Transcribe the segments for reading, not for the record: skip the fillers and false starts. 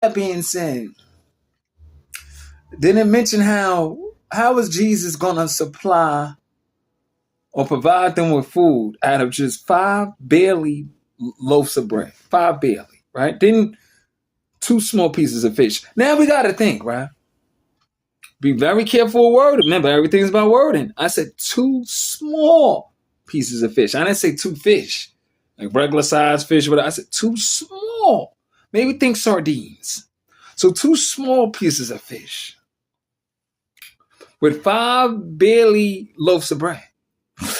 That being said, didn't mention how is Jesus gonna supply or provide them with food out of just 5 barely loaves of bread? 5 barely, right? Then 2 small pieces of fish. Now we gotta think, right? Be very careful with wording. Remember, everything's about wording. I said 2 small pieces of fish. I didn't say 2 fish, like regular size fish. But I said 2 small. Maybe think sardines. So 2 small pieces of fish with 5 barely loaves of bread.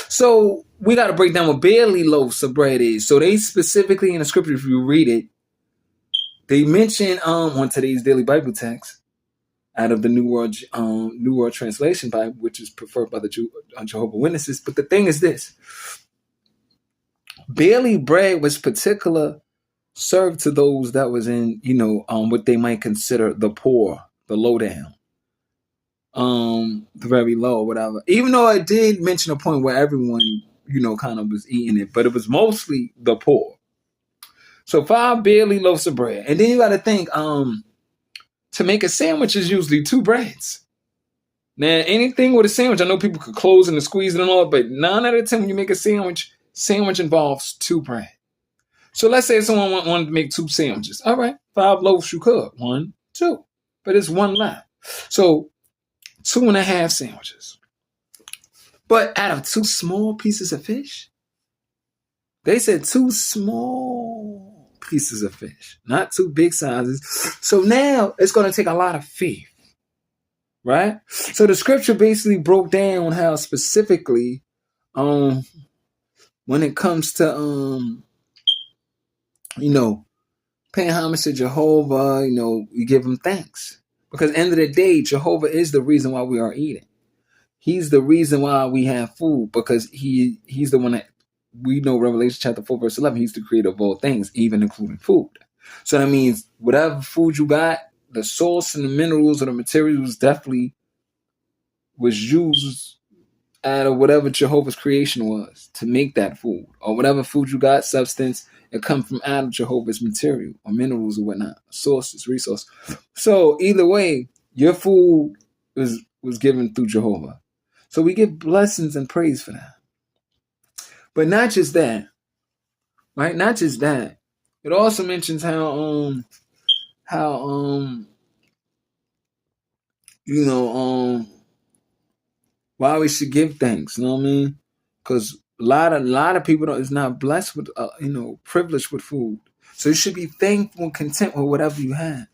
So we got to break down what barely loaves of bread is. So they specifically in the scripture, if you read it, they mention on today's daily Bible text out of the New World Translation Bible, which is preferred by the Jehovah's Witnesses. But the thing is this: barely bread was particular served to those that was in what they might consider the poor, the low down, the very low, whatever. Even though I did mention a point where everyone kind of was eating it, but it was mostly the poor. So 5 barely loaves of bread, and then you got to think to make a sandwich is usually 2 breads. Now, anything with a sandwich, I know people could close and squeeze it and all, but 9 out of 10 when you make a sandwich involves 2 bread. So let's say someone wanted to make 2 sandwiches. All right, 5 loaves you could. 1, 2. But it's 1 left. So 2.5 sandwiches. But out of 2 small pieces of fish, they said 2 small pieces of fish, not 2 big sizes. So now it's going to take a lot of faith, right? So the scripture basically broke down how specifically, when it comes to, paying homage to Jehovah, we give him thanks. Because at the end of the day, Jehovah is the reason why we are eating. He's the reason why we have food, because he's the one that, we know Revelation chapter 4 verse 11, he's the creator of all things, even including food. So that means whatever food you got, the source and the minerals or the materials definitely was used out of whatever Jehovah's creation was to make that food. Or whatever food you got, substance, it come from out of Jehovah's material or minerals or whatnot, sources, resource. So either way, your food was given through Jehovah. So we give blessings and praise for that. But not just that, right? Not just that. It also mentions how why we should give thanks. You know what I mean? Because a lot of people is not blessed with privileged with food. So you should be thankful and content with whatever you have.